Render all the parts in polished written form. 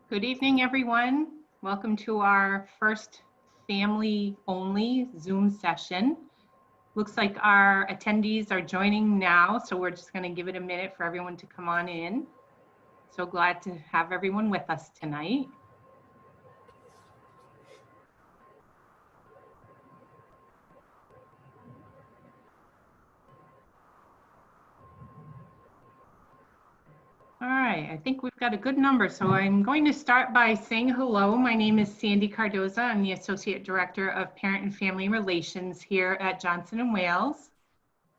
Good evening, everyone. Welcome to our first family-only Zoom session. Looks like our attendees are joining now, so we're just going to give it a minute for everyone to come on in. So glad to have everyone with us tonight. All right, I think we've got a good number, so I'm going to start by saying hello. My name is Sandy Cardoza. I'm the Associate Director of Parent and Family Relations here at Johnson & Wales.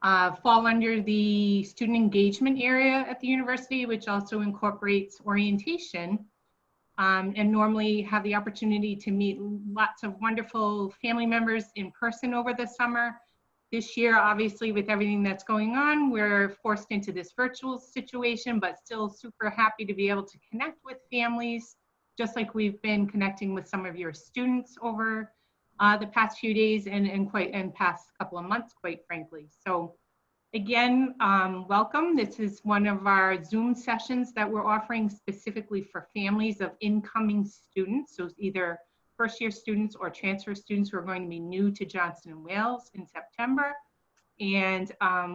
Fall under the student engagement area at the university, which also incorporates orientation, and normally have the opportunity to meet lots of wonderful family members in person over the summer. This year, obviously, with everything that's going on, we're forced into this virtual situation, but still super happy to be able to connect with families, just like we've been connecting with some of your students over the past few days and past couple of months, quite frankly. So again, welcome. This is one of our Zoom sessions that we're offering specifically for families of incoming students. So either first-year students or transfer students who are going to be new to Johnson & Wales in September. And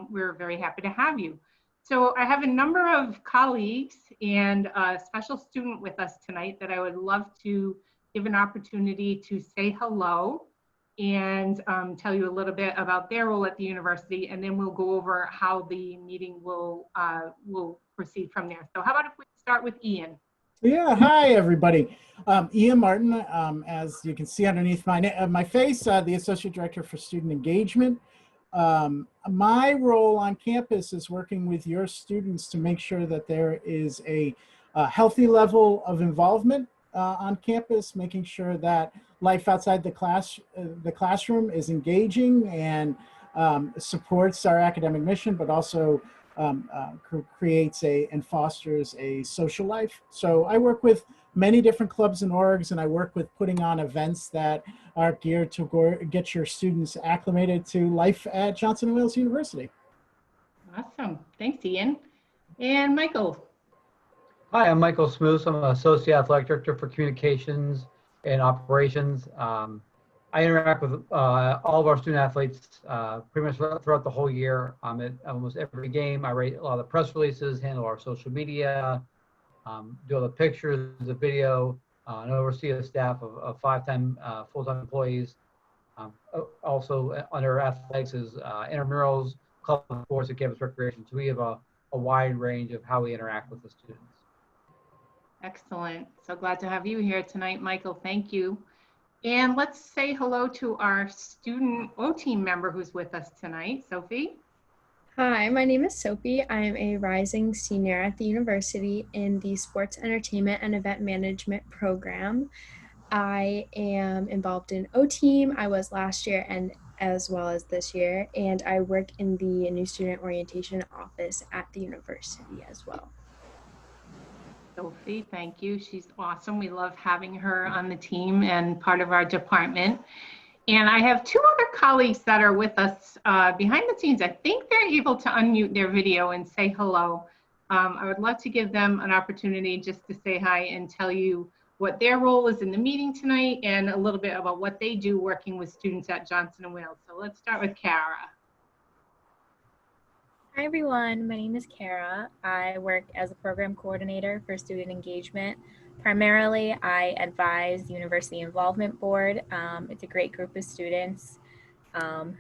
we're very happy to have you. So I have a number of colleagues and a special student with us tonight that I would love to give an opportunity to say hello and tell you a little bit about their role at the university, and then we'll go over how the meeting will proceed from there. So how about if we start with Ian? Yeah, hi everybody. Ian Martin, as you can see underneath my face, the Associate Director for Student Engagement. My role on campus is working with your students to make sure that there is a healthy level of involvement on campus, making sure that life outside the classroom is engaging and supports our academic mission, but also creates and fosters a social life. So I work with many different clubs and orgs, and I work with putting on events that are geared to get your students acclimated to life at Johnson & Wales University. Awesome. Thanks, Ian. And Michael. Hi, I'm Michael Smoose. I'm an Associate Athletic Director for Communications and Operations. I interact with all of our student athletes pretty much throughout the whole year. I'm at almost every game. I write a lot of the press releases, handle our social media, do all the pictures, the video, and oversee a staff of 5 full-time employees. Also under athletics is intramurals, club sports, and campus recreation. So we have a wide range of how we interact with the students. Excellent. So glad to have you here tonight, Michael. Thank you. And let's say hello to our student O-team member who's with us tonight, Sophie. Hi, my name is Sophie. I am a rising senior at the university in the Sports Entertainment and Event Management program. I am involved in O-team. I was last year and as well as this year, and I work in the new student orientation office at the university as well. Sophie, thank you. She's awesome. We love having her on the team and part of our department. And I have 2 other colleagues that are with us behind the scenes. I think they're able to unmute their video and say hello. I would love to give them an opportunity just to say hi and tell you what their role is in the meeting tonight and a little bit about what they do working with students at Johnson & Wales. So let's start with Kara. Hi everyone, my name is Kara. I work as a program coordinator for student engagement. Primarily, I advise the University Involvement Board. It's a great group of students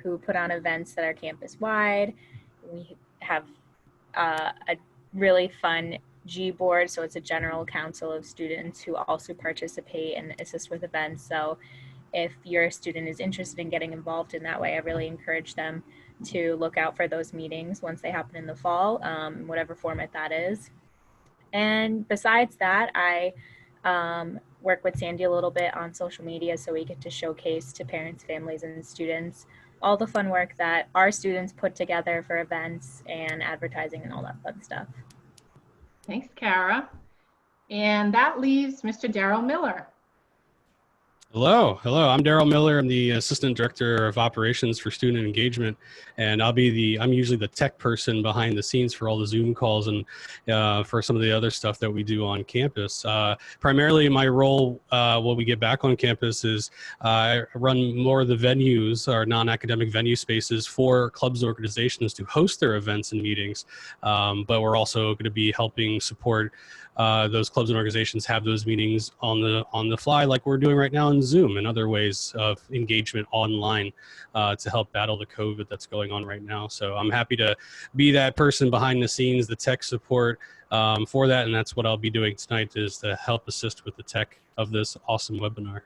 who put on events that are campus-wide. We have a really fun G-board, so it's a general council of students who also participate and assist with events. So if your student is interested in getting involved in that way, I really encourage them to look out for those meetings once they happen in the fall, whatever format that is. And besides that, I work with Sandy a little bit on social media, so we get to showcase to parents, families, and students all the fun work that our students put together for events and advertising and all that fun stuff. Thanks, Kara. And that leaves Mr. Daryl Miller. Hello. I'm Daryl Miller. I'm the Assistant Director of Operations for Student Engagement, and I'm usually the tech person behind the scenes for all the Zoom calls and for some of the other stuff that we do on campus. Primarily, my role when we get back on campus is I run more of the venues, our non-academic venue spaces for clubs and organizations to host their events and meetings, but we're also going to be helping support those clubs and organizations have those meetings on the fly, like we're doing right now in Zoom and other ways of engagement online to help battle the COVID that's going on right now. So I'm happy to be that person behind the scenes, the tech support for that, and that's what I'll be doing tonight, is to help assist with the tech of this awesome webinar.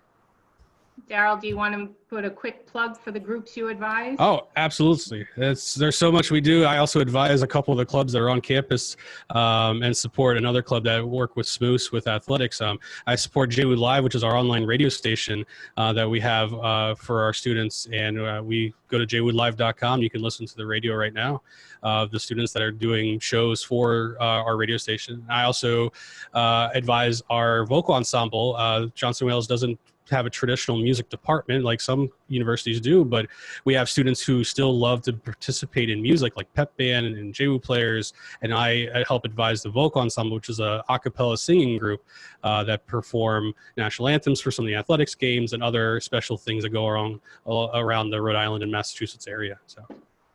Daryl, do you want to put a quick plug for the groups you advise? Oh, absolutely. There's so much we do. I also advise a couple of the clubs that are on campus and support another club that work with Smoose with athletics. I support JWOOD Live, which is our online radio station that we have for our students. And we go to jwoodlive.com. You can listen to the radio right now. The students that are doing shows for our radio station. I also advise our vocal ensemble. Johnson Wales doesn't have a traditional music department like some universities do, but we have students who still love to participate in music, like pep band and JWOO players, and I help advise the vocal ensemble, which is a cappella singing group that perform national anthems for some of the athletics games and other special things that go around the Rhode Island and Massachusetts area. So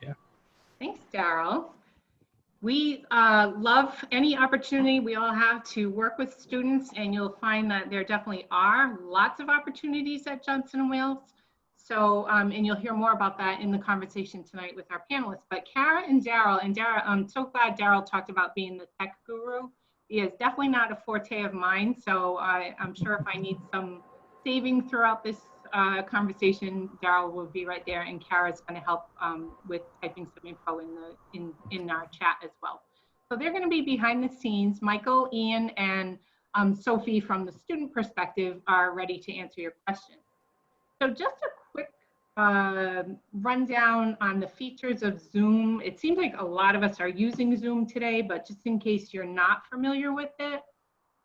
yeah. Thanks, Daryl. We love any opportunity we all have to work with students, and you'll find that there definitely are lots of opportunities at Johnson & Wales. So, and you'll hear more about that in the conversation tonight with our panelists. But Kara and Daryl, I'm so glad Daryl talked about being the tech guru. He is definitely not a forte of mine, so I'm sure if I need some saving throughout this conversation, Daryl will be right there, and Kara's going to help with typing some info in our chat as well. So they're going to be behind the scenes. Michael, Ian, and Sophie from the student perspective are ready to answer your questions. So just a quick rundown on the features of Zoom. It seems like a lot of us are using Zoom today, but just in case you're not familiar with it,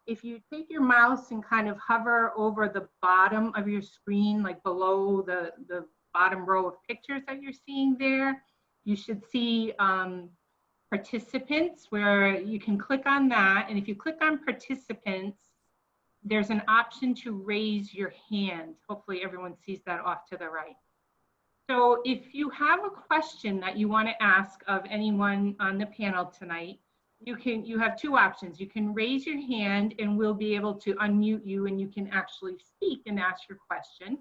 if you take your mouse and kind of hover over the bottom of your screen, like below the bottom row of pictures that you're seeing there, you should see participants, where you can click on that. And if you click on participants, there's an option to raise your hand. Hopefully everyone sees that off to the right. So if you have a question that you want to ask of anyone on the panel tonight, you have two options. You can raise your hand and we'll be able to unmute you and you can actually speak and ask your question.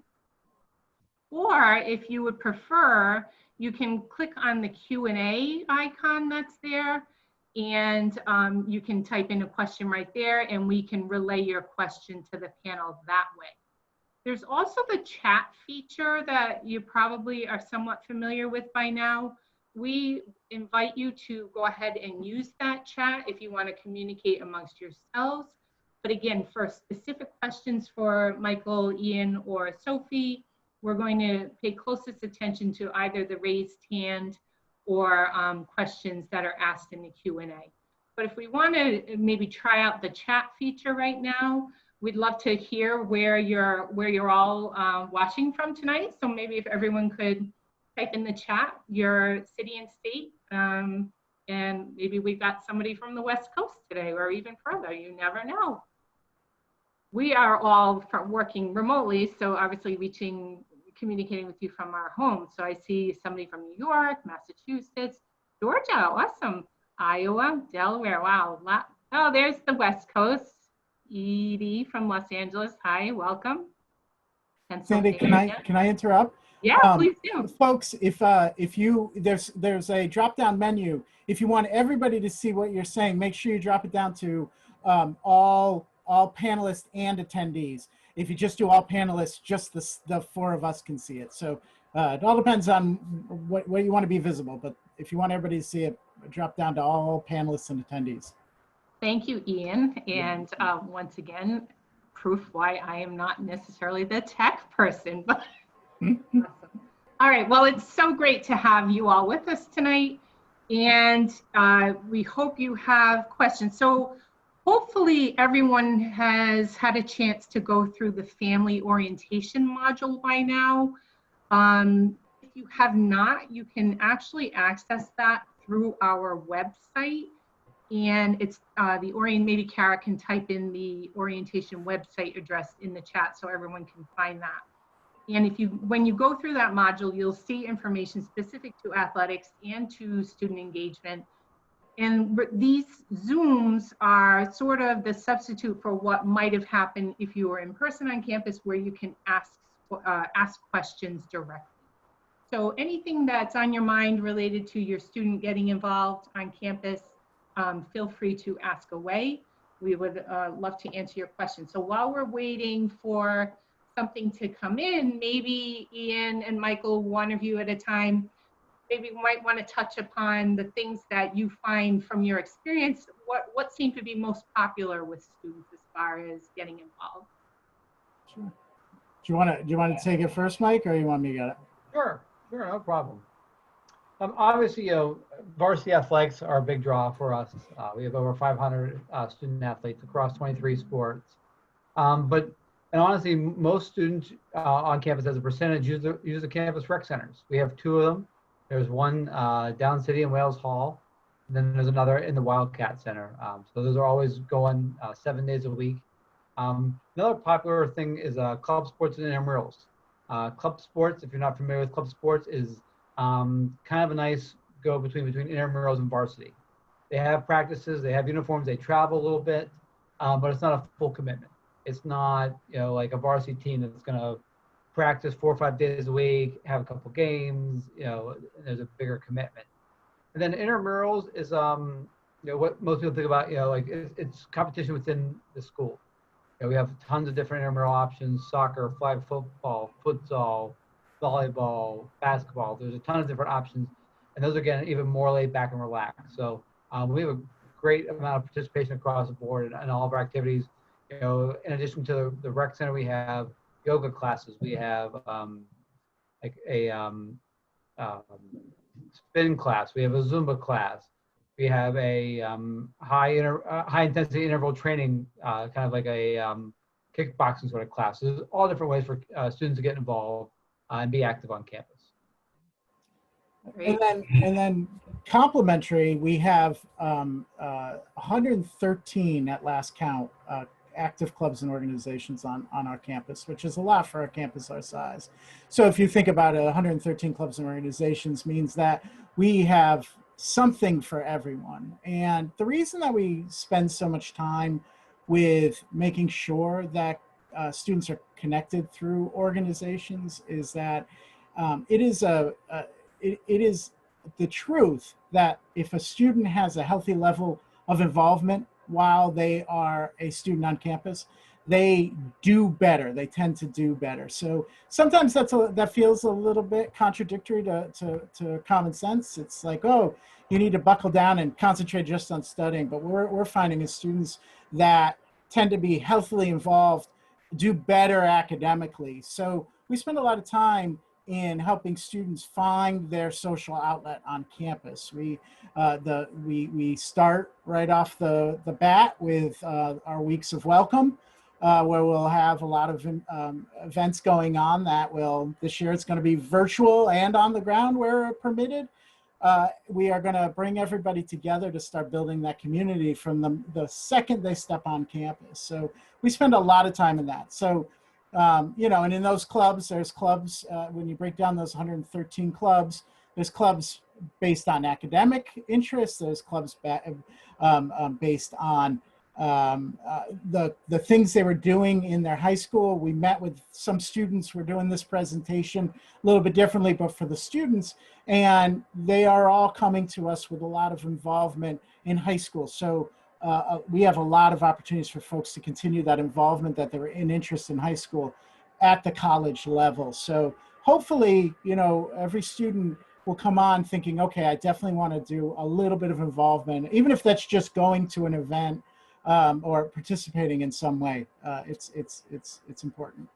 Or if you would prefer, you can click on the Q&A icon that's there, and you can type in a question right there and we can relay your question to the panel that way. There's also the chat feature that you probably are somewhat familiar with by now. We invite you to go ahead and use that chat if you want to communicate amongst yourselves. But again, for specific questions for Michael, Ian, or Sophie, we're going to pay closest attention to either the raised hand or questions that are asked in the Q&A. But if we want to maybe try out the chat feature right now, we'd love to hear where you're all watching from tonight. So maybe if everyone could type in the chat your city and state, and maybe we've got somebody from the West Coast today or even further, you never know. We are all working remotely, so obviously communicating with you from our homes. So I see somebody from New York, Massachusetts, Georgia, awesome, Iowa, Delaware, wow. Oh, there's the West Coast. Edie from Los Angeles, hi, welcome. Sandy, can I interrupt? Yeah, please do. Folks, if there's a drop-down menu. If you want everybody to see what you're saying, make sure you drop it down to all panelists and attendees. If you just do all panelists, just the four of us can see it. So it all depends on what you want to be visible. But if you want everybody to see it, drop down to all panelists and attendees. Thank you, Ian. And once again, proof why I am not necessarily the tech person. But awesome. All right, well, it's so great to have you all with us tonight. And we hope you have questions. So hopefully everyone has had a chance to go through the family orientation module by now. If you have not, you can actually access that through our website. And it's maybe Kara can type in the orientation website address in the chat so everyone can find that. And when you go through that module, you'll see information specific to athletics and to student engagement. And these Zooms are sort of the substitute for what might have happened if you were in person on campus, where you can ask questions directly. So anything that's on your mind related to your student getting involved on campus, feel free to ask away. We would love to answer your questions. So while we're waiting for something to come in, maybe Ian and Michael, one of you at a time, maybe we might want to touch upon the things that you find from your experience. What seemed to be most popular with students as far as getting involved? Sure. Do you want to take it first, Mike, or you want me to get it? Sure, no problem. Obviously, varsity athletics are a big draw for us. We have over 500 student athletes across 23 sports. And honestly, most students on campus as a percentage use the campus rec centers. We have 2 of them. There's one down city in Wales Hall, and then there's another in the Wildcat Center. So those are always going 7 days a week. Another popular thing is club sports and intramurals. Club sports, if you're not familiar with club sports, is kind of a nice go between intramurals and varsity. They have practices, they have uniforms, they travel a little bit, but it's not a full commitment. It's not, like a varsity team that's going to practice 4 or 5 days a week, have a couple games, there's a bigger commitment. And then intramurals is, what most people think about, like it's competition within the school. We have tons of different intramural options: soccer, flag football, futsal, volleyball, basketball. There's a ton of different options, and those are getting even more laid back and relaxed. So we have a great amount of participation across the board in all of our activities. In addition to the rec center, we have yoga classes. We have like a spin class. We have a Zumba class. We have a high intensity interval training, kind of like a kickboxing sort of class. So there's all different ways for students to get involved and be active on campus. And then complementary, we have 113 at last count active clubs and organizations on our campus, which is a lot for a campus our size. So if you think about it, 113 clubs and organizations means that we have something for everyone. And the reason that we spend so much time with making sure that students are connected through organizations is that it is the truth that if a student has a healthy level of involvement while they are a student on campus, they do better. They tend to do better. So sometimes that feels a little bit contradictory to common sense. It's like, oh, you need to buckle down and concentrate just on studying. But we're finding is students that tend to be healthily involved do better academically. So we spend a lot of time in helping students find their social outlet on campus. We start right off the bat with our weeks of welcome, where we'll have a lot of events going on that this year it's going to be virtual and on the ground where permitted. We are going to bring everybody together to start building that community from the second they step on campus. So we spend a lot of time in that. So, and in those clubs, there's clubs, when you break down those 113 clubs, there's clubs based on academic interests, there's clubs based on the things they were doing in their high school. We met with some students. We're doing this presentation a little bit differently, but for the students, and they are all coming to us with a lot of involvement in high school. So we have a lot of opportunities for folks to continue that involvement that they were in interest in high school at the college level. So hopefully, every student will come on thinking, okay, I definitely want to do a little bit of involvement, even if that's just going to an event or participating in some way. It's important.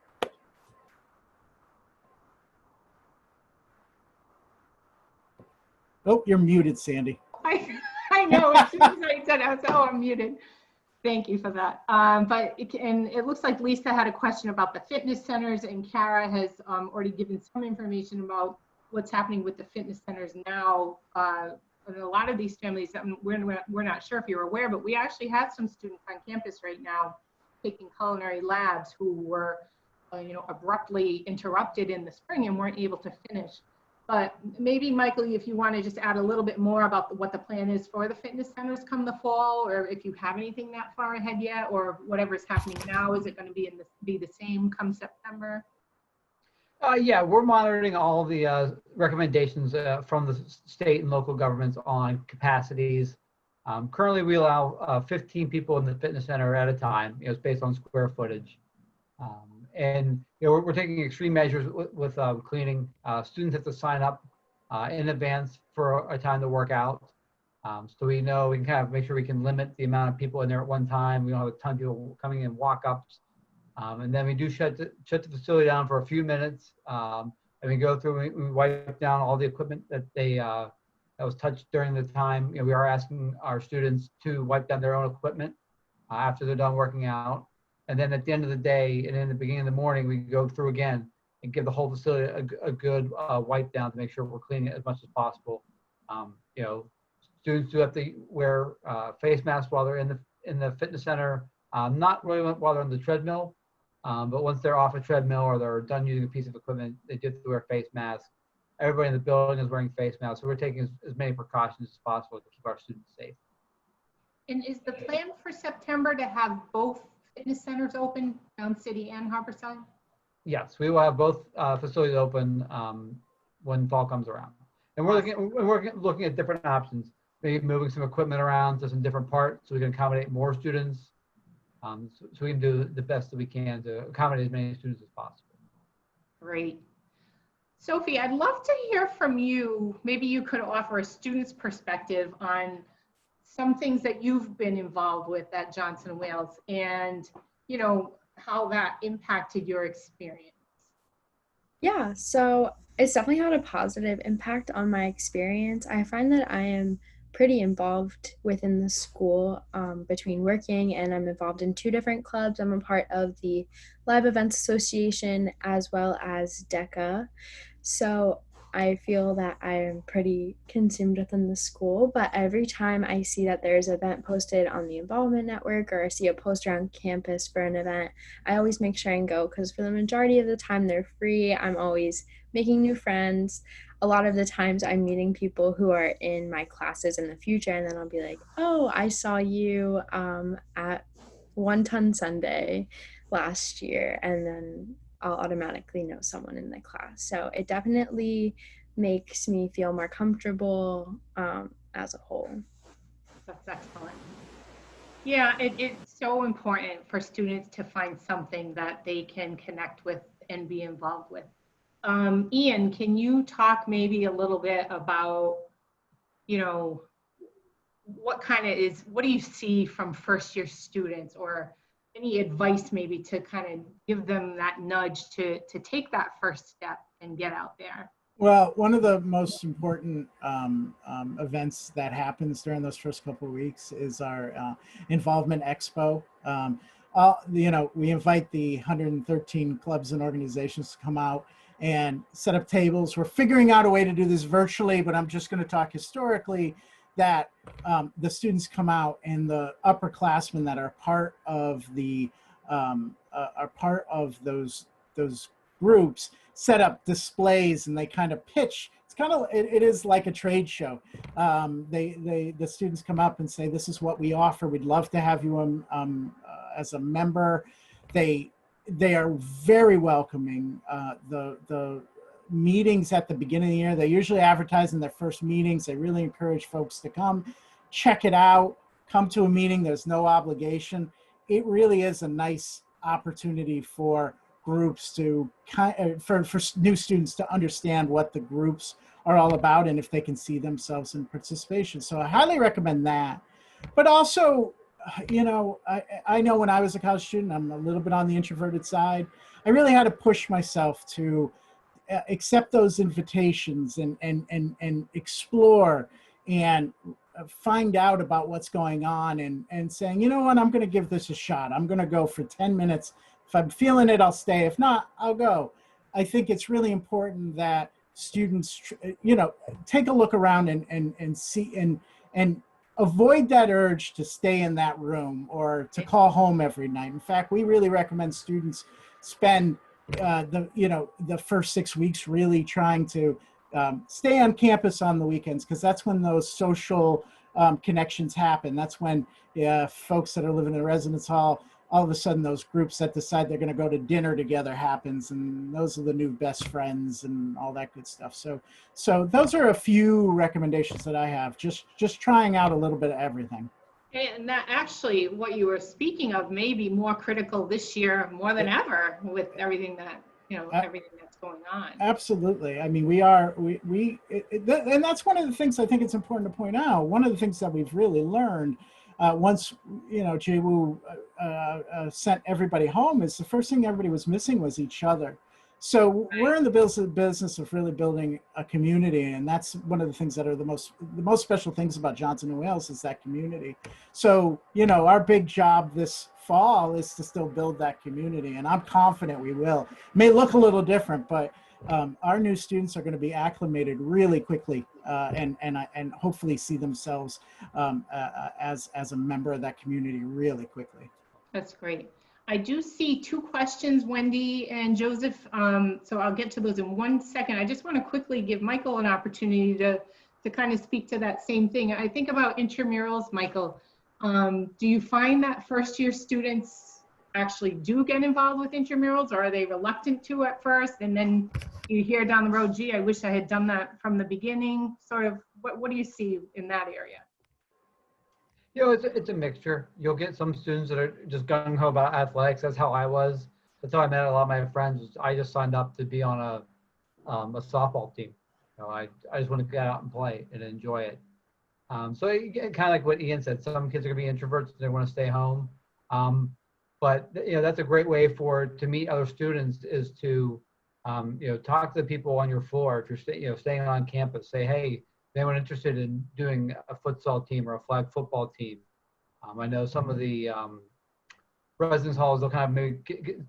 Oh, you're muted, Sandy. I know, as soon as I said, I'm muted. Thank you for that. And it looks like Lisa had a question about the fitness centers, and Kara has already given some information about what's happening with the fitness centers now. And a lot of these families, we're not sure if you're aware, but we actually have some students on campus right now taking culinary labs who were, abruptly interrupted in the spring and weren't able to finish. But maybe, Michael, if you want to just add a little bit more about what the plan is for the fitness centers come the fall, or if you have anything that far ahead yet, or whatever's happening now, is it going to be the same come September? Yeah, we're monitoring all the recommendations from the state and local governments on capacities. Currently, we allow 15 people in the fitness center at a time. It's based on square footage. And we're taking extreme measures with cleaning. Students have to sign up in advance for a time to work out. So we know we can kind of make sure we can limit the amount of people in there at one time. We don't have a ton of people coming in walk-ups. And then we do shut the facility down for a few minutes. And we go through and we wipe down all the equipment that that was touched during the time. We are asking our students to wipe down their own equipment after they're done working out. And then at the end of the day and in the beginning of the morning, we go through again and give the whole facility a good wipe down to make sure we're cleaning it as much as possible. Students do have to wear face masks while they're in the fitness center, not really while they're on the treadmill, but once they're off a treadmill or they're done using a piece of equipment, they do have to wear face masks. Everybody in the building is wearing face masks, so we're taking as many precautions as possible to keep our students safe. And is the plan for September to have both fitness centers open, Down City and Harborside? Yes, we will have both facilities open when fall comes around. And we're looking at different options, maybe moving some equipment around to some different parts so we can accommodate more students. So we can do the best that we can to accommodate as many students as possible. Great. Sophie, I'd love to hear from you. Maybe you could offer a student's perspective on some things that you've been involved with at Johnson Wales and, how that impacted your experience. Yeah, so it's definitely had a positive impact on my experience. I find that I am pretty involved within the school between working, and I'm involved in 2 different clubs. I'm a part of the Live Events Association as well as DECA. So I feel that I am pretty consumed within the school, but every time I see that there's an event posted on the Involvement Network or I see a poster on campus for an event, I always make sure and go because for the majority of the time they're free. I'm always making new friends. A lot of the times I'm meeting people who are in my classes in the future, and then I'll be like, oh, I saw you at One Ton Sunday last year, and then I'll automatically know someone in the class. So it definitely makes me feel more comfortable as a whole. That's excellent. Yeah, it's so important for students to find something that they can connect with and be involved with. Ian, can you talk maybe a little bit about, what do you see from first year students, or any advice maybe to kind of give them that nudge to take that first step and get out there? Well, one of the most important events that happens during those first couple of weeks is our Involvement Expo. We invite the 113 clubs and organizations to come out and set up tables. We're figuring out a way to do this virtually, but I'm just going to talk historically that the students come out and the upperclassmen that are part of those groups set up displays and they kind of pitch. It is like a trade show. The students come up and say, this is what we offer. We'd love to have you as a member. They are very welcoming. The meetings at the beginning of the year, they usually advertise in their first meetings. They really encourage folks to come, check it out, come to a meeting. There's no obligation. It really is a nice opportunity for groups for new students to understand what the groups are all about and if they can see themselves in participation. So I highly recommend that. But also, I know when I was a college student, I'm a little bit on the introverted side. I really had to push myself to accept those invitations and explore and find out about what's going on and saying, you know what, I'm going to give this a shot. I'm going to go for 10 minutes. If I'm feeling it, I'll stay. If not, I'll go. I think it's really important that students, take a look around and see and avoid that urge to stay in that room or to call home every night. In fact, we really recommend students spend the first 6 weeks really trying to stay on campus on the weekends, because that's when those social connections happen. That's when folks that are living in a residence hall, all of a sudden those groups that decide they're going to go to dinner together happens, and those are the new best friends and all that good stuff. So those are a few recommendations that I have, just trying out a little bit of everything. And that actually, what you were speaking of may be more critical this year more than ever with everything that, everything that's going on. Absolutely. I mean, and that's one of the things I think it's important to point out. One of the things that we've really learned once, JWU sent everybody home, is the first thing everybody was missing was each other. So we're in the business of really building a community, and that's one of the things that are the most special things about Johnson & Wales is that community. So, our big job this fall is to still build that community, and I'm confident we will. It may look a little different, but our new students are going to be acclimated really quickly, and hopefully see themselves as a member of that community really quickly. That's great. I do see 2 questions, Wendy and Joseph. So I'll get to those in 1 second. I just want to quickly give Michael an opportunity to kind of speak to that same thing. I think about intramurals, Michael. Do you find that first-year students actually do get involved with intramurals, or are they reluctant to at first? And then you hear down the road, gee, I wish I had done that from the beginning. Sort of, what do you see in that area? It's a mixture. You'll get some students that are just gung-ho about athletics. That's how I was. That's how I met a lot of my friends. I just signed up to be on a softball team. I just want to get out and play and enjoy it. So kind of like what Ian said, some kids are going to be introverts. They want to stay home. But that's a great way to meet other students, is to talk to the people on your floor. If you're staying on campus, say, hey, anyone interested in doing a futsal team or a flag football team? I know some of the residence halls, they'll kind of maybe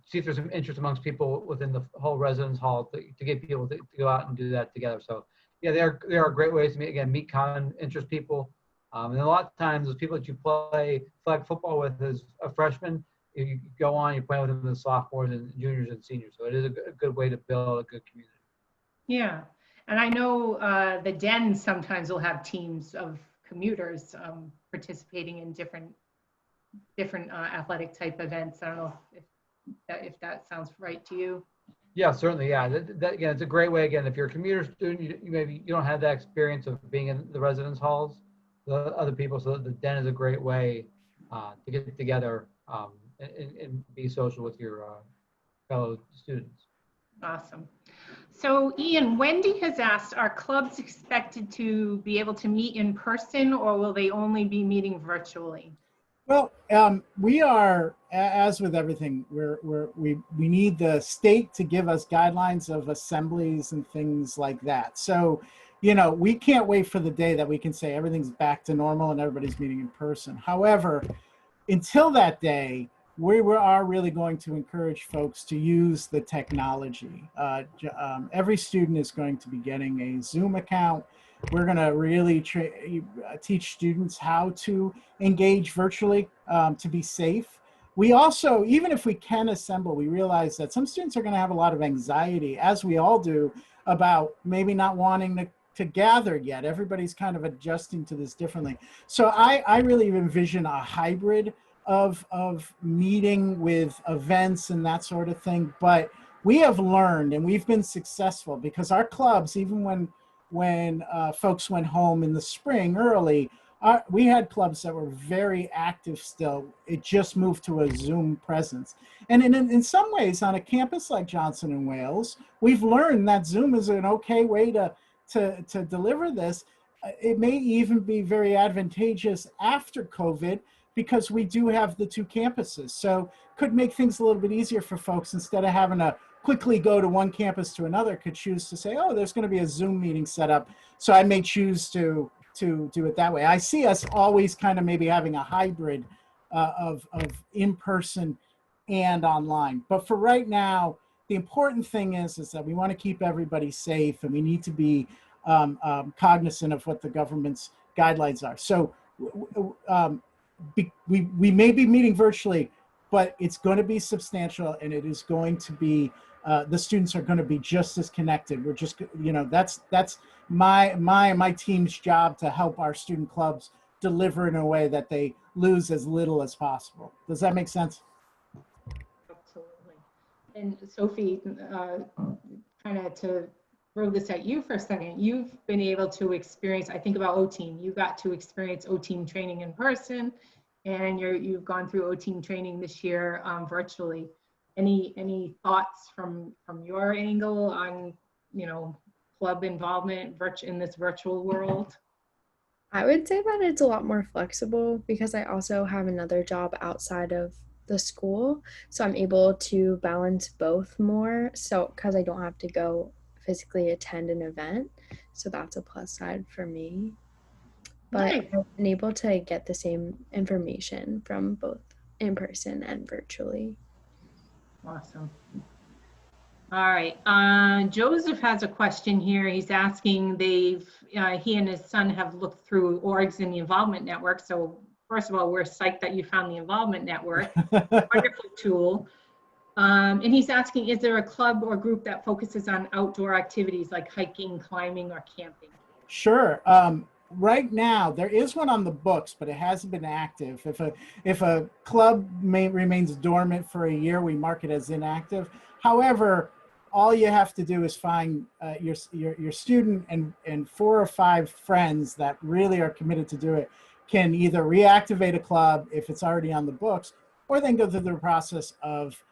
see if there's some interest amongst people within the whole residence hall to get people to go out and do that together. So yeah, there are great ways to meet common interest people. And a lot of times those people that you play flag football with as a freshman, you go on, you play with them as sophomores and juniors and seniors. So it is a good way to build a good community. Yeah. And I know the Den sometimes will have teams of commuters participating in different athletic type events. I don't know if that sounds right to you. Yeah, certainly. Yeah, that again, it's a great way. Again, if you're a commuter student, you don't have that experience of being in the residence halls, the other people. So the Den is a great way to get together and be social with your fellow students. Awesome. So Ian, Wendy has asked, are clubs expected to be able to meet in person, or will they only be meeting virtually? Well, we are, as with everything, we need the state to give us guidelines of assemblies and things like that. So, we can't wait for the day that we can say everything's back to normal and everybody's meeting in person. However, until that day, we are really going to encourage folks to use the technology. Every student is going to be getting a Zoom account. We're going to really teach students how to engage virtually to be safe. We also, even if we can assemble, we realize that some students are going to have a lot of anxiety, as we all do, about maybe not wanting to gather yet. Everybody's kind of adjusting to this differently. So I really envision a hybrid of meeting with events and that sort of thing. But we have learned, and we've been successful, because our clubs, even when folks went home in the spring early, we had clubs that were very active still. It just moved to a Zoom presence. And in some ways, on a campus like Johnson & Wales, we've learned that Zoom is an okay way to deliver this. It may even be very advantageous after COVID, because we do have the 2 campuses. So could make things a little bit easier for folks, instead of having to quickly go to one campus to another, could choose to say, oh, there's going to be a Zoom meeting set up, so I may choose to to do it that way. I see us always kind of maybe having a hybrid of in-person and online. But for right now, the important thing is that we want to keep everybody safe, and we need to be cognizant of what the government's guidelines are. So we may be meeting virtually, but it's going to be substantial, and it is going to be, the students are going to be just as connected. We're just, that's my team's job, to help our student clubs deliver in a way that they lose as little as possible. Does that make sense? Absolutely. And Sophie, kind of to throw this at you for a second, you've been able to experience, I think about O-Team, you got to experience O-Team training in person, and you've gone through O-Team training this year virtually. Any thoughts from your angle on, club involvement in this virtual world? I would say that it's a lot more flexible because I also have another job outside of the school. So I'm able to balance both more. So, because I don't have to go physically attend an event. So that's a plus side for me. But Nice. I've been able to get the same information from both in person and virtually. Awesome. All right. Joseph has a question here. He's asking, he and his son have looked through orgs in the Involvement Network. So first of all, we're psyched that you found the Involvement Network. Wonderful tool. And he's asking, is there a club or group that focuses on outdoor activities like hiking, climbing, or camping? Sure. Right now, there is one on the books, but it hasn't been active. If a club remains dormant for a year, we mark it as inactive. However, all you have to do is find your student and 4 or 5 friends that really are committed to do it, can either reactivate a club if it's already on the books, or then go through the process of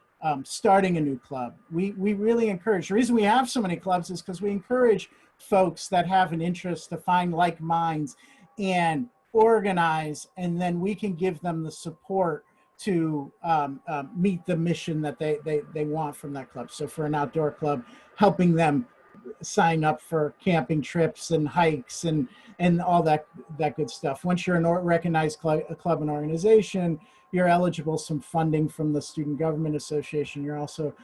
starting a new club. We really encourage, the reason we have so many clubs is because we encourage folks that have an interest to find like minds and organize, and then we can give them the support to meet the mission that they want from that club. So for an outdoor club, helping them sign up for camping trips and hikes and all that good stuff. Once you're a recognized club and organization, you're eligible some funding from the Student Government Association. You're also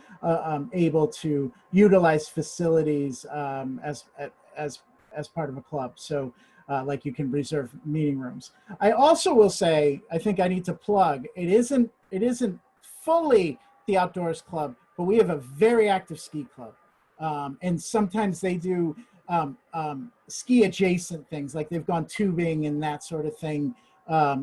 able to utilize facilities as part of a club. So like you can reserve meeting rooms. I also will say, I think I need to plug, it isn't fully the outdoors club, but we have a very active ski club. And sometimes they do ski adjacent things, like they've gone tubing and that sort of thing.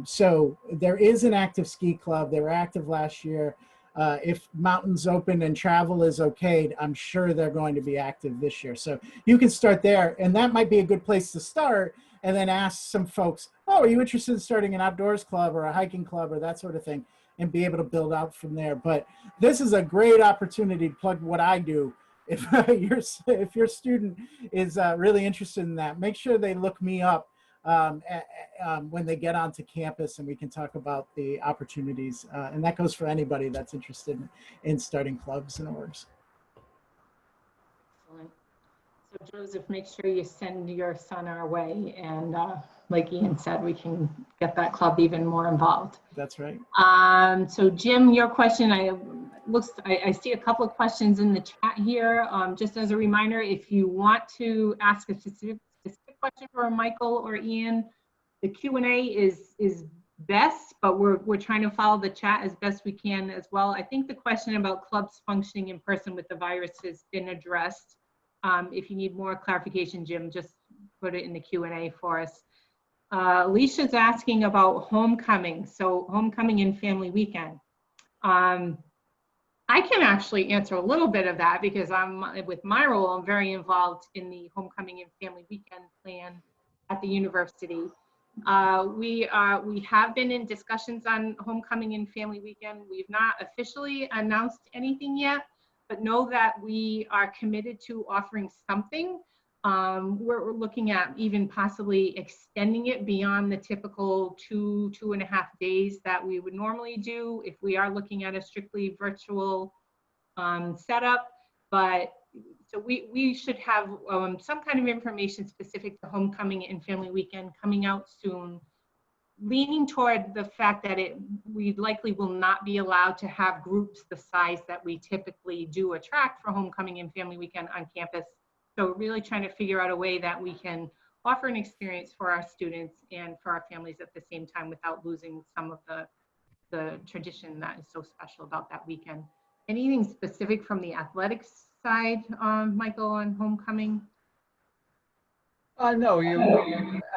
So there is an active ski club. They were active last year. If mountains open and travel is okay, I'm sure they're going to be active this year. So you can start there, and that might be a good place to start, and then ask some folks, oh, are you interested in starting an outdoors club or a hiking club or that sort of thing, and be able to build out from there. But this is a great opportunity to plug what I do. If your student is really interested in that, make sure they look me up when they get onto campus, and we can talk about the opportunities. And that goes for anybody that's interested in starting clubs and orgs. Excellent. So Joseph, make sure you send your son our way, and like Ian said, we can get that club even more involved. That's right. So Jim, your question, I see a couple of questions in the chat here. Just as a reminder, if you want to ask a specific question for Michael or Ian, the Q&A is best, but we're trying to follow the chat as best we can as well. I think the question about clubs functioning in person with the virus has been addressed. If you need more clarification, Jim, just put it in the Q&A for us. Alicia's asking about homecoming. So homecoming and family weekend. I can actually answer a little bit of that because with my role, I'm very involved in the homecoming and family weekend plan at the university. We have been in discussions on homecoming and family weekend. We've not officially announced anything yet, but know that we are committed to offering something. We're looking at even possibly extending it beyond the typical 2.5 days that we would normally do if we are looking at a strictly virtual setup. But So we should have some kind of information specific to homecoming and family weekend coming out soon, leaning toward the fact that we likely will not be allowed to have groups the size that we typically do attract for homecoming and family weekend on campus. So really trying to figure out a way that we can offer an experience for our students and for our families at the same time without losing some of the tradition that is so special about that weekend. Anything specific from the athletics side, Michael, on homecoming? No,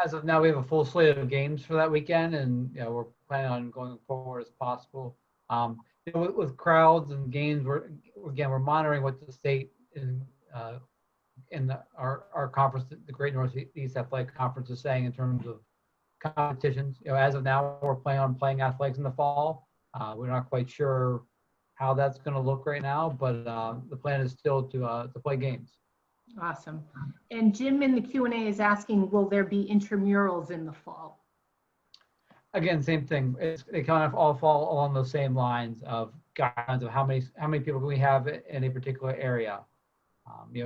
as of now, we have a full slate of games for that weekend, and we're planning on going forward as possible. With crowds and games, we're monitoring what the state in our conference, the Great Northeast Athletic Conference, is saying in terms of competitions. As of now, we're planning on playing athletics in the fall. We're not quite sure how that's going to look right now, but the plan is still to play games. Awesome. And Jim in the Q&A is asking, will there be intramurals in the fall? Again, same thing. They kind of all fall along those same lines of guidelines of how many people can we have in a particular area.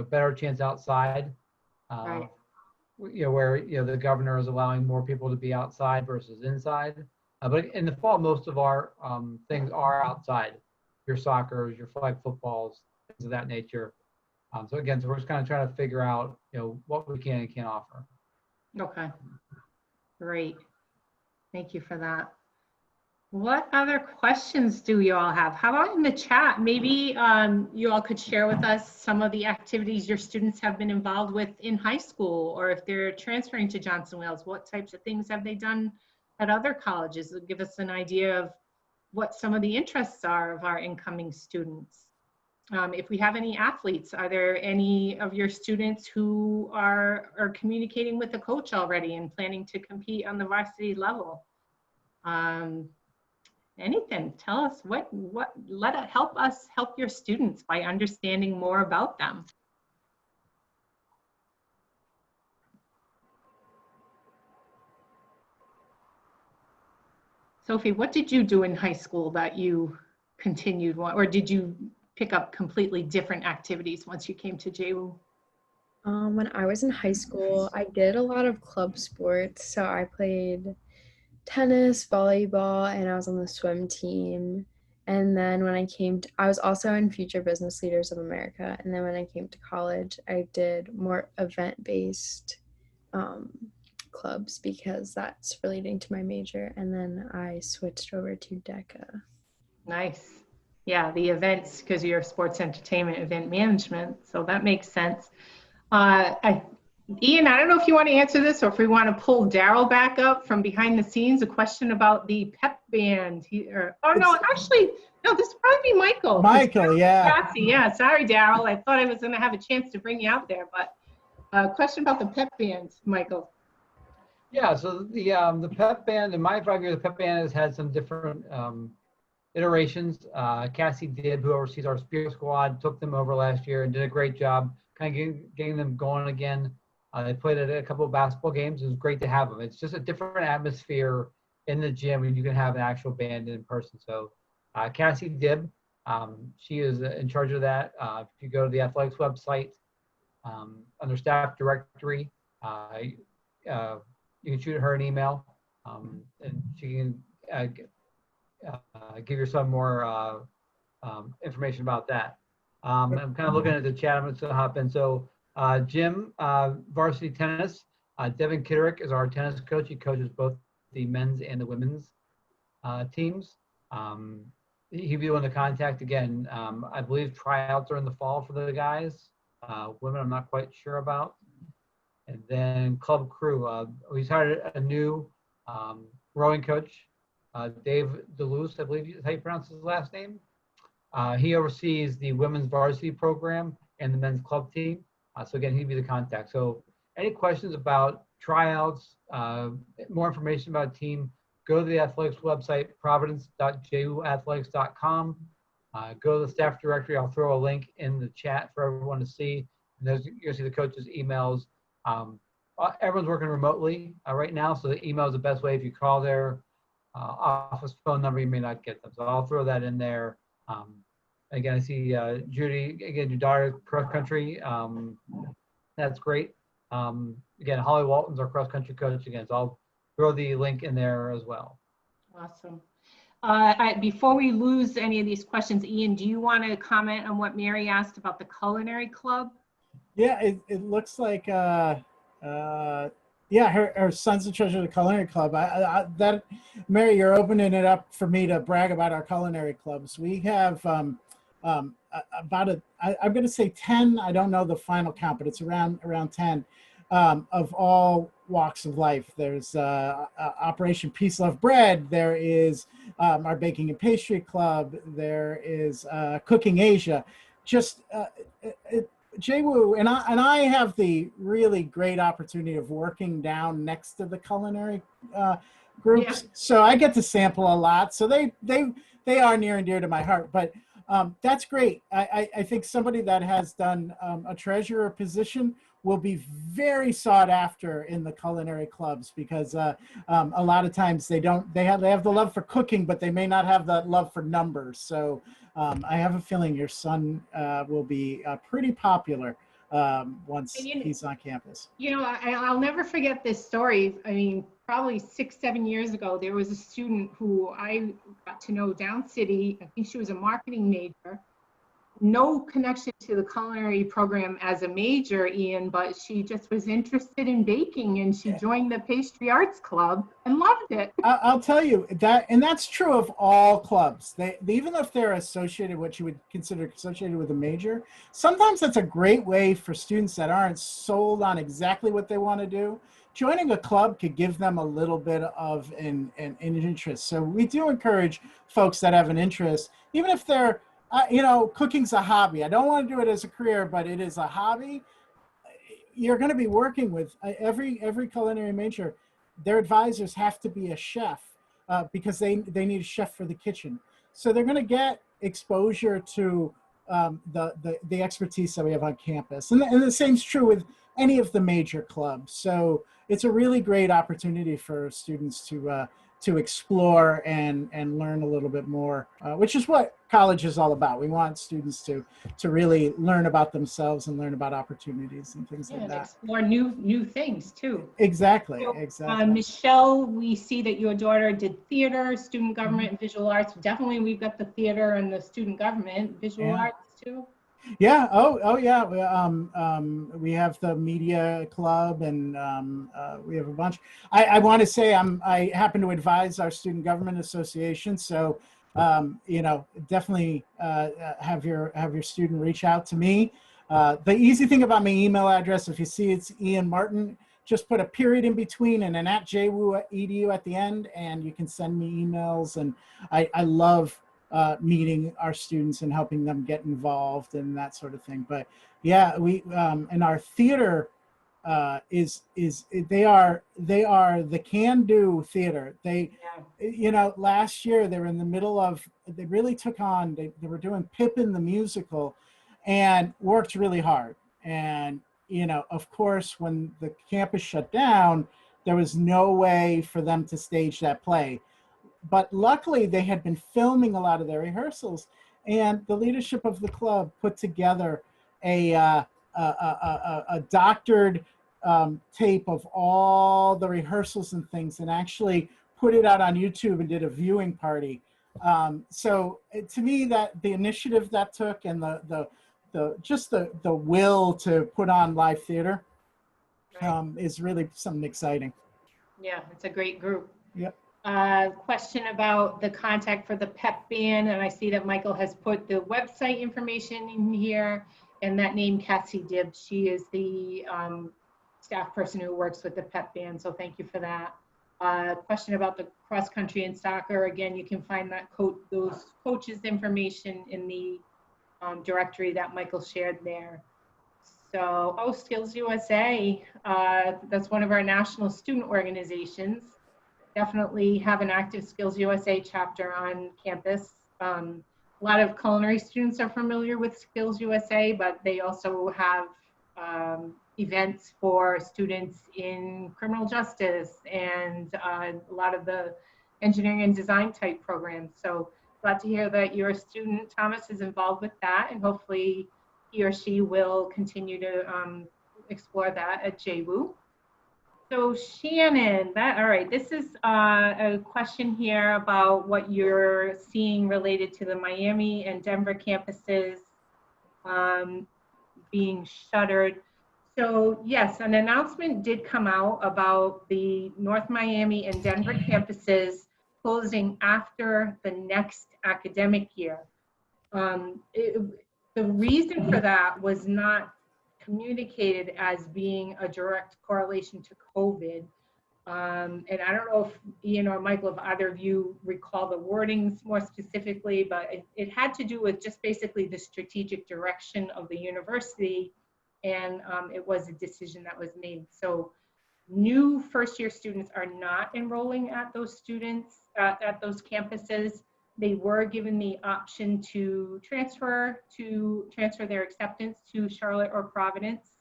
Better chance outside. Right. Where the governor is allowing more people to be outside versus inside. But in the fall, most of our things are outside. Your soccer, your flag footballs, things of that nature. So we're just kind of trying to figure out, what we can and can't offer. Okay, great. Thank you for that. What other questions do you all have? How about in the chat? Maybe you all could share with us some of the activities your students have been involved with in high school, or if they're transferring to Johnson Wales, what types of things have they done at other colleges? It'll give us an idea of what some of the interests are of our incoming students. If we have any athletes, are there any of your students who are communicating with the coach already and planning to compete on the varsity level? Anything, tell us help us help your students by understanding more about them. Sophie, what did you do in high school that you continued, or did you pick up completely different activities once you came to JWU? When I was in high school, I did a lot of club sports. So I played tennis, volleyball, and I was on the swim team. And then when I was also in Future Business Leaders of America. And then when I came to college, I did more event-based clubs because that's relating to my major. And then I switched over to DECA. Nice. Yeah, the events, because you're sports entertainment event management, so that makes sense. Ian, I don't know if you want to answer this or if we want to pull Daryl back up from behind the scenes, a question about the pep band. This would probably be Michael. Michael, yeah. Yeah, sorry, Daryl. I thought I was going to have a chance to bring you out there, but a question about the pep band, Michael. Yeah, so the pep band, in my 5 years, the pep band has had some different iterations. Cassie Dibb, who oversees our Spirit Squad, took them over last year and did a great job kind of getting them going again. They played at a couple of basketball games. It was great to have them. It's just a different atmosphere in the gym when you can have an actual band in person. So Cassie Dibb, she is in charge of that. If you go to the athletics website, under staff directory, you can shoot her an email, and she can give you some more information about that. I'm kind of looking at the chat. I'm going to hop in. So Jim, varsity tennis. Devin Kitterick is our tennis coach. He coaches both the men's and the women's teams. He'd be one to contact again. I believe tryouts are in the fall for the guys. Women, I'm not quite sure about. And then club crew. He's hired a new rowing coach, Dave DeLuce, I believe is how you pronounce his last name. He oversees the women's varsity program and the men's club team. So again, he'd be the contact. So any questions about tryouts, more information about a team, go to the athletics website, providence.juathletics.com. Go to the staff directory. I'll throw a link in the chat for everyone to see. And you'll see the coaches' emails. Everyone's working remotely right now, so the email is the best way. If you call their office phone number, you may not get them. So I'll throw that in there. Again, I see Judy, again, your daughter cross country. That's great. Again, Holly Walton's our cross country coach again, so I'll throw the link in there as well. Awesome. Before we lose any of these questions, Ian, do you want to comment on what Mary asked about the culinary club? Yeah, it looks like yeah, her son's the treasurer of the culinary club. That Mary, you're opening it up for me to brag about our culinary clubs. We have about I'm going to say 10. I don't know the final count, but it's around 10 of all walks of life. There's Operation Peace Love Bread. There is our baking and pastry club. There is Cooking Asia. Just JWU and I have the really great opportunity of working down next to the culinary groups, Yeah. so I get to sample a lot. So they are near and dear to my heart. But that's great. I think somebody that has done a treasurer position will be very sought after in the culinary clubs, because a lot of times they have the love for cooking, but they may not have that love for numbers. So I have a feeling your son will be pretty popular once he's on campus. You know, I'll never forget this story. I mean, probably 6-7 years ago, there was a student who I got to know down city. I think she was a marketing major. No connection to the culinary program as a major, Ian, but she just was interested in baking, and she joined the pastry arts club and loved it. I'll tell you that, and that's true of all clubs. Even if they're associated, what you would consider associated with a major, sometimes that's a great way for students that aren't sold on exactly what they want to do. Joining a club could give them a little bit of an interest. So we do encourage folks that have an interest, even if they're you know, cooking's a hobby. I don't want to do it as a career, but it is a hobby. You're going to be working with every culinary major. Their advisors have to be a chef because they need a chef for the kitchen. So they're going to get exposure to the expertise that we have on campus. And the same's true with any of the major clubs. So it's a really great opportunity for students to explore and learn a little bit more, which is what college is all about. We want students to really learn about themselves and learn about opportunities and things like that. Explore new things too. Exactly, So, exactly. Michelle, we see that your daughter did theater, student government, and visual arts. Definitely, we've got the theater and the student government, visual arts too. Yeah. Oh yeah. We have the media club, and we have a bunch. I want to say I happen to advise our student government association, so you know, definitely have your student reach out to me. The easy thing about my email address, if you see it's Ian Martin, just put a period in between and an @jwu.edu at the end, and you can send me emails. And I love meeting our students and helping them get involved and that sort of thing. But yeah, we and our theater they are the can-do theater. You know, last year they were in the middle of, they really took on, they were doing Pippin the musical and worked really hard. And you know, of course, when the campus shut down, there was no way for them to stage that play. But luckily, they had been filming a lot of their rehearsals, and the leadership of the club put together a doctored tape of all the rehearsals and things, and actually put it out on YouTube and did a viewing party. So to me, that the initiative that took, and the will to put on live theater is really something exciting. Yeah, it's a great group. Yep. Question about the contact for the pep band, and I see that Michael has put the website information in here, and that name, Cassie Dibbs, she is the staff person who works with the pep band, so thank you for that. Question about the cross country and soccer, again, you can find that those coaches' information in the directory that Michael shared there. So, Skills USA, that's one of our national student organizations. Definitely have an active Skills USA chapter on campus. A lot of culinary students are familiar with Skills USA, but they also have events for students in criminal justice and a lot of the engineering and design type programs. So glad to hear that your student, Thomas, is involved with that, and hopefully he or she will continue to explore that at JWU. So Shannon, all right, this is a question here about what you're seeing related to the Miami and Denver campuses being shuttered. So yes, an announcement did come out about the North Miami and Denver campuses closing after the next academic year. The reason for that was not communicated as being a direct correlation to COVID. And I don't know if Ian or Michael, if either of you recall the wordings more specifically, but it had to do with just basically the strategic direction of the university. And it was a decision that was made. So new first-year students are not enrolling at those at those campuses. They were given the option to transfer their acceptance to Charlotte or Providence.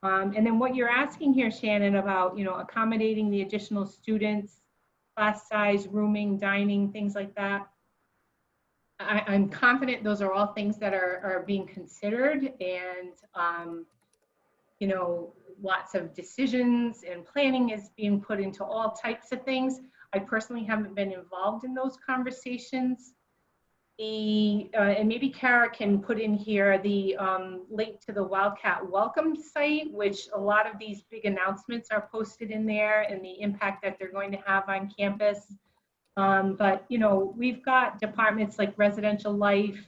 And then what you're asking here, Shannon, about, you know, accommodating the additional students, class size, rooming, dining, things like that. I'm confident those are all things that are being considered, and you know, lots of decisions and planning is being put into all types of things. I personally haven't been involved in those conversations. And maybe Kara can put in here the link to the Wildcat Welcome site, which a lot of these big announcements are posted in there, and the impact that they're going to have on campus. But you know, we've got departments like residential life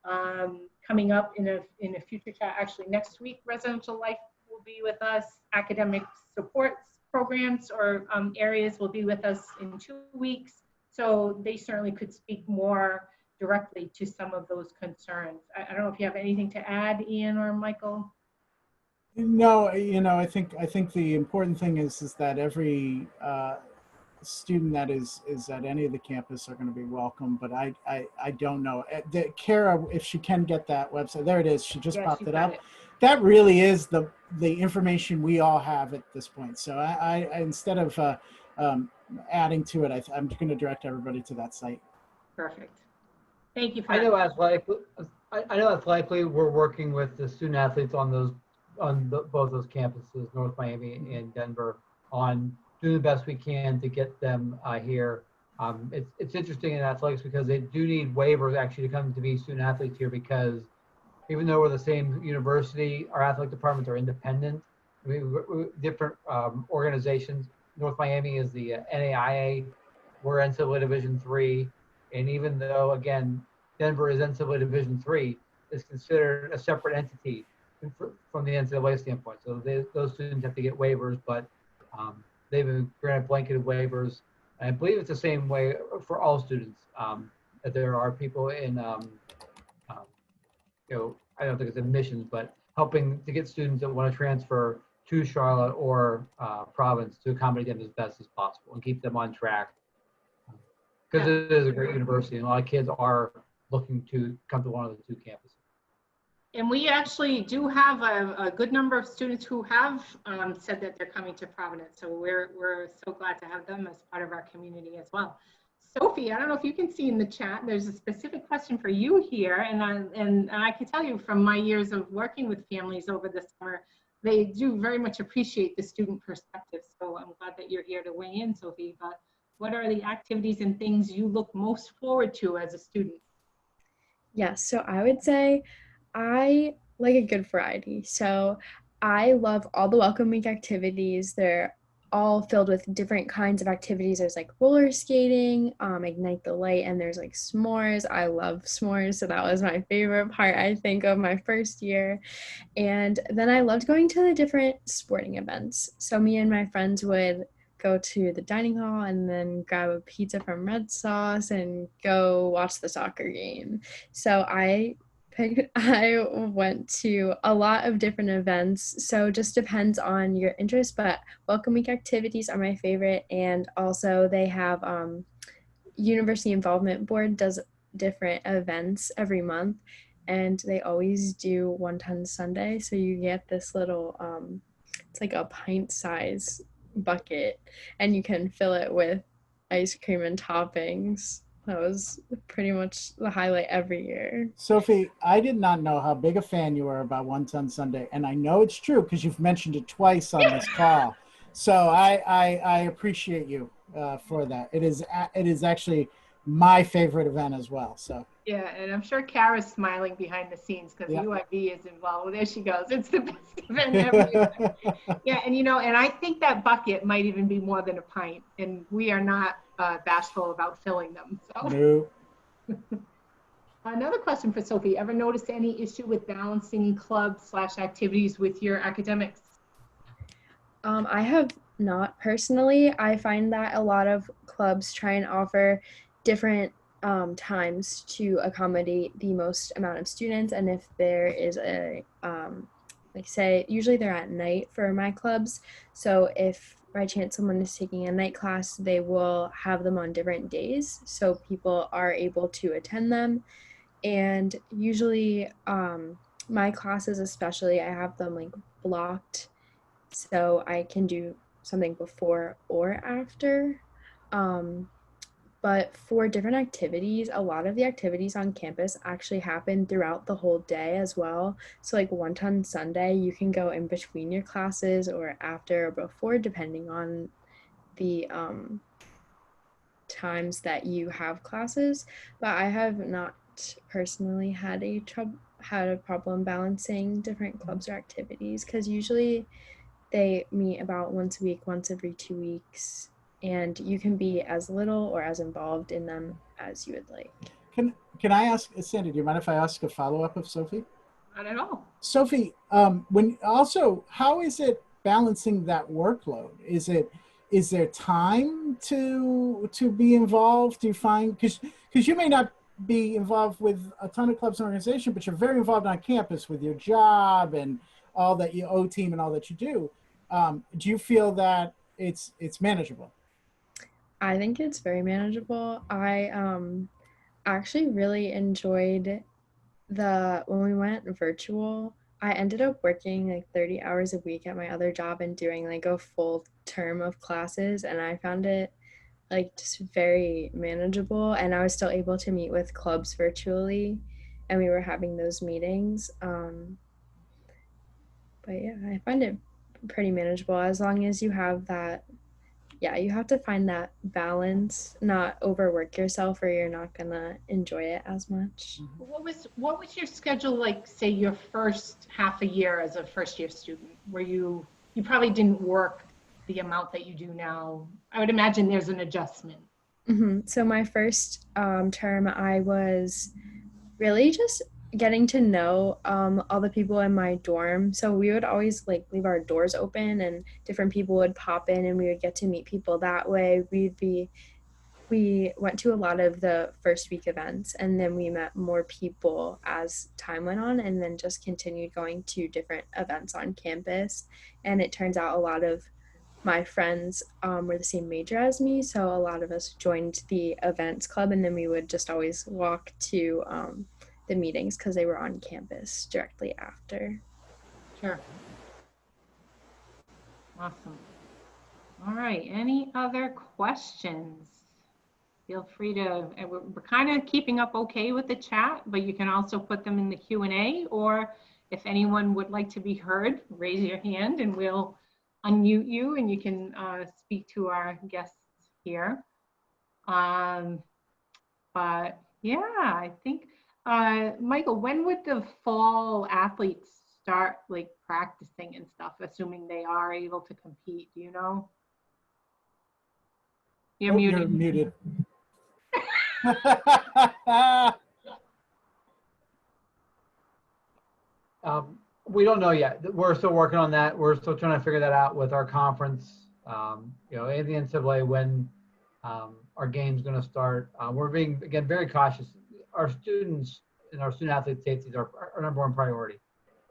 coming up in a future chat. Actually, next week, residential life will be with us. Academic supports programs or areas will be with us in 2 weeks. So they certainly could speak more directly to some of those concerns. I don't know if you have anything to add, Ian or Michael. No, you know, I think the important thing is that every student that is at any of the campus are going to be welcome, but I don't know. Kara, if she can get that website, there it is. She just popped it up. That really is the information we all have at this point. So I instead of adding to it, I'm going to direct everybody to that site. Perfect. Thank you for I know athletically we're working with the student athletes on both those campuses, North Miami and Denver, on doing the best we can to get them here. It's interesting in athletics because they do need waivers actually to come to be student athletes here, because even though we're the same university, our athletic departments are independent. I mean, we're different organizations. North Miami is the NAIA, we're NCAA Division III. And even though, again, Denver is NCAA Division III, it's considered a separate entity from the NCAA standpoint. So those students have to get waivers, but they've been granted blanketed waivers. And I believe it's the same way for all students, that there are people in, you know, I don't think it's admissions, but helping to get students that want to transfer to Charlotte or Providence to accommodate them as best as possible and keep them on track. Because it is a great university, and a lot of kids are looking to come to one of the two campuses. And we actually do have a good number of students who have said that they're coming to Providence. So we're so glad to have them as part of our community as well. Sophie, I don't know if you can see in the chat, there's a specific question for you here. And I can tell you from my years of working with families over the summer, they do very much appreciate the student perspective. So I'm glad that you're here to weigh in, Sophie. But what are the activities and things you look most forward to as a student? Yes, so I would say I like a good variety. So I love all the Welcome Week activities. They're all filled with different kinds of activities. There's like roller skating, Ignite the Light, and there's like s'mores. I love s'mores, so that was my favorite part, I think, of my first year. And then I loved going to the different sporting events. So me and my friends would go to the dining hall and then grab a pizza from Red Sauce and go watch the soccer game. So I went to a lot of different events, so it just depends on your interest, but Welcome Week activities are my favorite. And also they have University Involvement Board does different events every month, and they always do 110 Sunday, so you get this little it's like a pint size bucket and you can fill it with ice cream and toppings. That was pretty much the highlight every year. Sophie, I did not know how big a fan you were about One Ton Sunday, and I know it's true because you've mentioned it twice on this call. So I appreciate you for that. It is actually my favorite event as well. So Yeah, and I'm sure Kara's smiling behind the scenes because Yeah. UIB is involved. Well, there she goes. It's the best event ever. Yeah, and and I think that bucket might even be more than a pint, and we are not bashful about filling them. So no. another question for Sophie: ever noticed any issue with balancing club/activities with your academics? I have not personally. I find that a lot of clubs try and offer different times to accommodate the most amount of students. And if there is like say, usually they're at night for my clubs. So if by chance someone is taking a night class, they will have them on different days. So people are able to attend them. And usually, my classes, especially, I have them like blocked so I can do something before or after. Um, but for different activities, a lot of the activities on campus actually happen throughout the whole day as well. So, like One Ton Sunday, you can go in between your classes or after or before, depending on the times that you have classes. But I have not personally had a problem balancing different clubs or activities because usually they meet about once a week, once every 2 weeks, and you can be as little or as involved in them as you would like. Can I ask, Sandy, do you mind if I ask a follow-up of Sophie? Not at all. Sophie, how is it balancing that workload? Is there time to be involved? Do you find, because you may not be involved with a ton of clubs and organizations, but you're very involved on campus with your job and all that you O team and all that you do. Do you feel that it's manageable? I think it's very manageable. I actually really enjoyed when we went virtual. I ended up working like 30 hours a week at my other job and doing like a full term of classes, and I found it like just very manageable, and I was still able to meet with clubs virtually, and we were having those meetings. But yeah, I find it pretty manageable as long as you have that. Yeah, you have to find that balance, not overwork yourself or you're not gonna enjoy it as much. What was your schedule like, say, your first half a year as a first year student, where you probably didn't work the amount that you do now? I would imagine there's an adjustment. So my first term, I was really just getting to know all the people in my dorm. So we would always like leave our doors open and different people would pop in and we would get to meet people that way. We went to a lot of the first week events and then we met more people as time went on and then just continued going to different events on campus. And it turns out a lot of my friends were the same major as me, so a lot of us joined the events club and then we would just always walk to the meetings because they were on campus directly after. Sure. Awesome. All right, any other questions? Feel free to, we're kind of keeping up okay with the chat, but you can also put them in the Q&A, or if anyone would like to be heard, raise your hand and we'll unmute you and you can speak to our guests here. But yeah, I think, Michael, when would the fall athletes start like practicing and stuff, assuming they are able to compete? Do you know? You're muted. You're muted. We don't know yet. We're still working on that. We're still trying to figure that out with our conference. And the NCAA when our game's going to start. We're being, again, very cautious. Our students and our student athlete safety is our number one priority.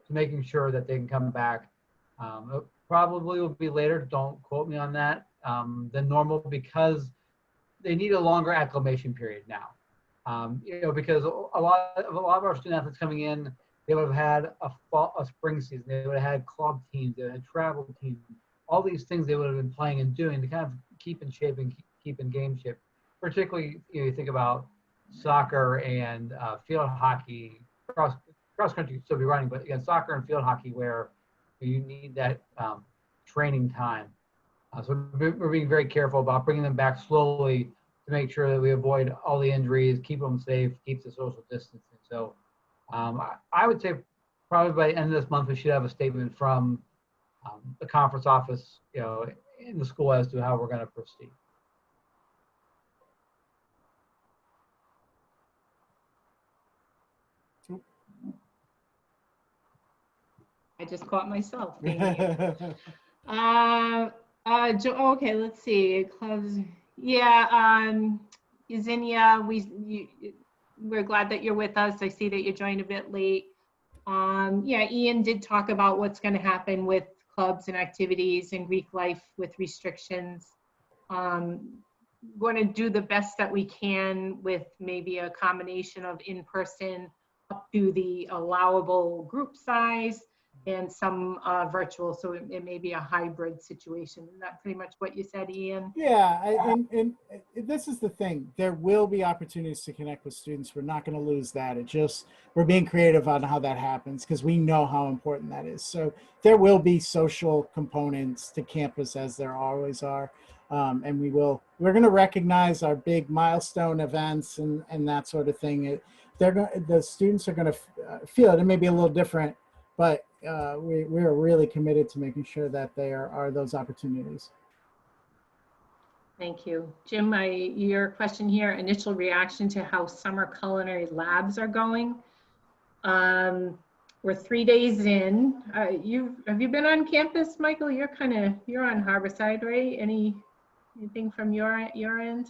So making sure that they can come back. It probably will be later. Don't quote me on that. Than normal because they need a longer acclimation period now. Because a lot of our student athletes coming in, they would have had a spring season. They would have had club teams. They would have had travel teams. All these things they would have been playing and doing to kind of keep in shape and keep in game shape. particularly, you think about soccer and field hockey, cross country still be running, but again, soccer and field hockey where you need that training time. So we're being very careful about bringing them back slowly to make sure that we avoid all the injuries, keep them safe, keep the social distancing. So I would say probably by the end of this month, we should have a statement from the conference office, in the school as to how we're going to proceed. I just caught myself. Okay, let's see. Clubs. Yeah, Yesenia, we're glad that you're with us. I see that you joined a bit late. Yeah, Ian did talk about what's going to happen with clubs and activities and Greek life with restrictions. Going to do the best that we can with maybe a combination of in-person up to the allowable group size and some virtual, so it may be a hybrid situation. Is that pretty much what you said, Ian? Yeah, and this is the thing. There will be opportunities to connect with students. We're not going to lose that. We're being creative on how that happens because we know how important that is. So there will be social components to campus as there always are. And we're going to recognize our big milestone events and that sort of thing. The students are going to feel it. It may be a little different, but we are really committed to making sure that there are those opportunities. Thank you. Jim, your question here, initial reaction to how summer culinary labs are going. We're 3 days in. Have you been on campus, Michael? You're on Harborside, right? Anything from your end?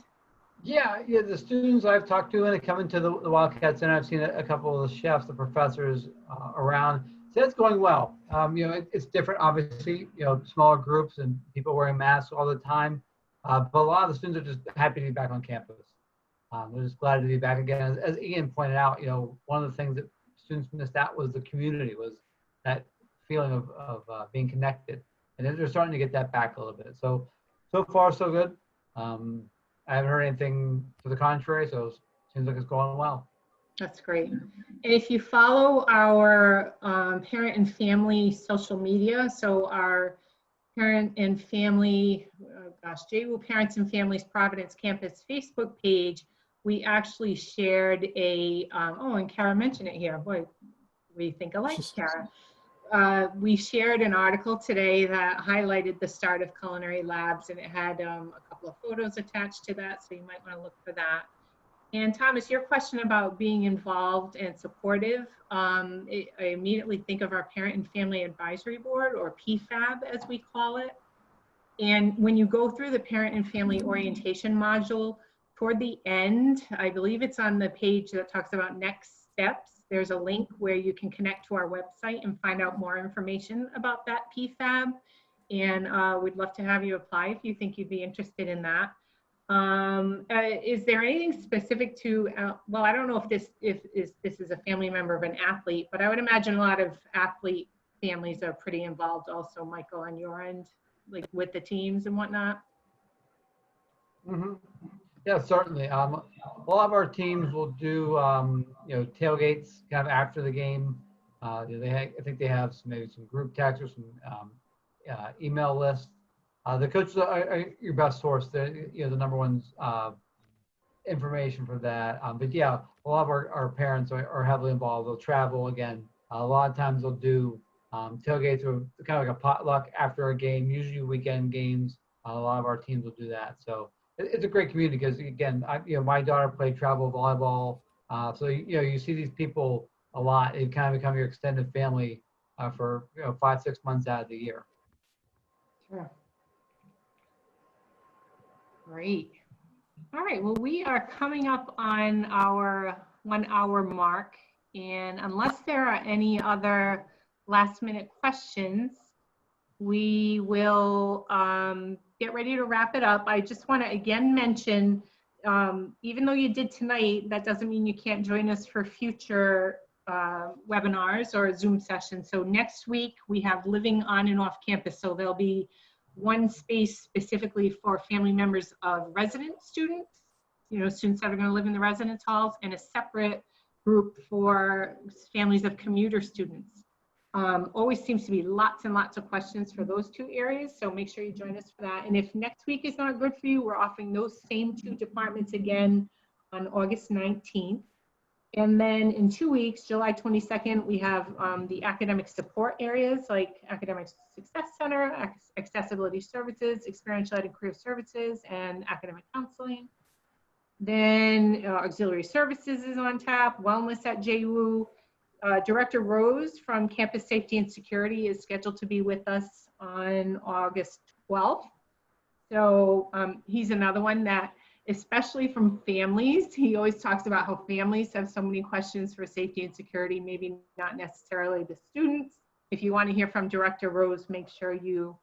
Yeah, the students I've talked to and come into the Wildcat Center, I've seen a couple of the chefs, the professors around. So it's going well. It's different, obviously, smaller groups and people wearing masks all the time. But a lot of the students are just happy to be back on campus. They're just glad to be back again. As Ian pointed out, one of the things that students missed out was the community, was that feeling of being connected. And they're starting to get that back a little bit. So far, so good. I haven't heard anything to the contrary, so it seems like it's going well. That's great. And if you follow our parent and family social media, so our parent and family, JWU Parents and Families Providence Campus Facebook page, we actually shared and Kara mentioned it here. Boy, we think alike, Kara. We shared an article today that highlighted the start of culinary labs, and it had a couple of photos attached to that, so you might want to look for that. And Thomas, your question about being involved and supportive, I immediately think of our Parent and Family Advisory Board, or PFAB as we call it. And when you go through the Parent and Family Orientation module, toward the end, I believe it's on the page that talks about next steps, there's a link where you can connect to our website and find out more information about that PFAB. And we'd love to have you apply if you think you'd be interested in that. Is there anything specific to, well, I don't know if this is a family member of an athlete, but I would imagine a lot of athlete families are pretty involved also, Michael, on your end, like with the teams and whatnot. Mm-hmm. Yeah, certainly. A lot of our teams will do, tailgates kind of after the game. I think they have maybe some group texts or some email lists. The coaches are your best source. They're, the number one information for that. But yeah, a lot of our parents are heavily involved. They'll travel again. A lot of times they'll do tailgates or kind of like a potluck after a game, usually weekend games. A lot of our teams will do that. So it's a great community because, again, my daughter played travel volleyball. So, you see these people a lot. It kind of become your extended family for 5-6 months out of the year. Sure. Great. All right. Well, we are coming up on our 1 hour mark. And unless there are any other last minute questions, we will get ready to wrap it up. I just want to again mention, even though you did tonight, that doesn't mean you can't join us for future webinars or Zoom sessions. So next week we have Living on and Off Campus. So there'll be one space specifically for family members of resident students students that are going to live in the residence halls, and a separate group for families of commuter students. Always seems to be lots and lots of questions for those two areas, so make sure you join us for that. And if next week is not good for you, we're offering those same two departments again on August 19th. And then in 2 weeks, July 22nd, we have the academic support areas like Academic Success Center, Accessibility Services, Experiential Ed and Career Services, and Academic Counseling. Then Auxiliary Services is on tap, Wellness at JWU. Director Rose from Campus Safety and Security is scheduled to be with us on August 12th. So he's another one that, especially from families, he always talks about how families have so many questions for safety and security, maybe not necessarily the students. If you want to hear from Director Rose, make sure you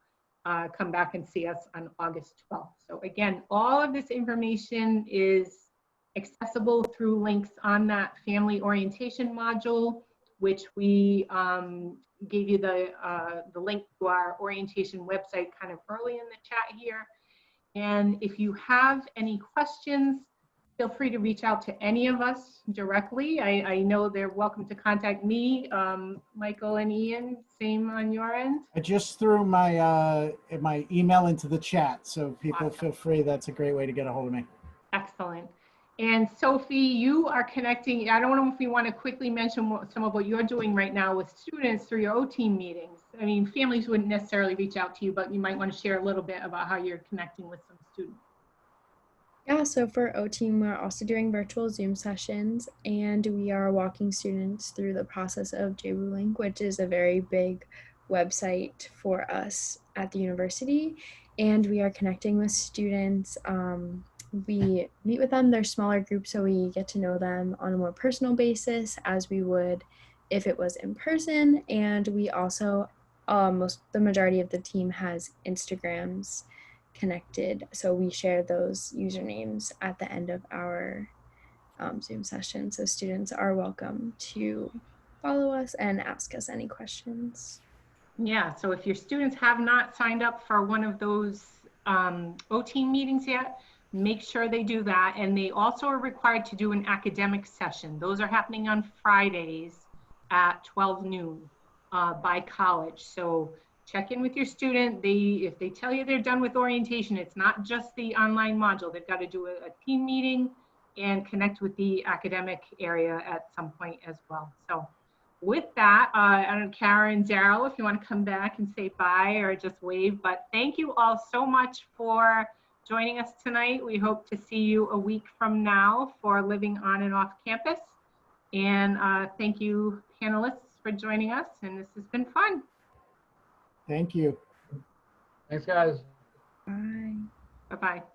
come back and see us on August 12th. So again, all of this information is accessible through links on that family orientation module, which we gave you the link to our orientation website kind of early in the chat here. And if you have any questions, feel free to reach out to any of us directly. I know they're welcome to contact me, Michael and Ian, same on your end. I just threw my my email into the chat, so people Awesome. feel free. That's a great way to get a hold of me. Excellent. And Sophie, you are connecting. I don't know if you want to quickly mention some of what you're doing right now with students through your O-Team meetings. I mean, families wouldn't necessarily reach out to you, but you might want to share a little bit about how you're connecting with some students. Yeah, so for O-Team, we're also doing virtual Zoom sessions, and we are walking students through the process of JWU Link, which is a very big website for us at the university. And we are connecting with students. We meet with them, they're smaller groups, so we get to know them on a more personal basis as we would if it was in person. And we also, the majority of the team has Instagrams connected, so we share those usernames at the end of our Zoom session, so students are welcome to follow us and ask us any questions. Yeah, so if your students have not signed up for one of those O-Team meetings yet, make sure they do that. And they also are required to do an academic session. Those are happening on Fridays at 12 noon by college. So check in with your student. If they tell you they're done with orientation, it's not just the online module. They've got to do a team meeting and connect with the academic area at some point as well. So with that, I don't know, Karen, Daryl, if you want to come back and say bye or just wave, but thank you all so much for joining us tonight. We hope to see you a week from now for Living on and Off Campus. And thank you, panelists, for joining us. And this has been fun. Thank you. Thanks, guys. Bye. Bye-bye.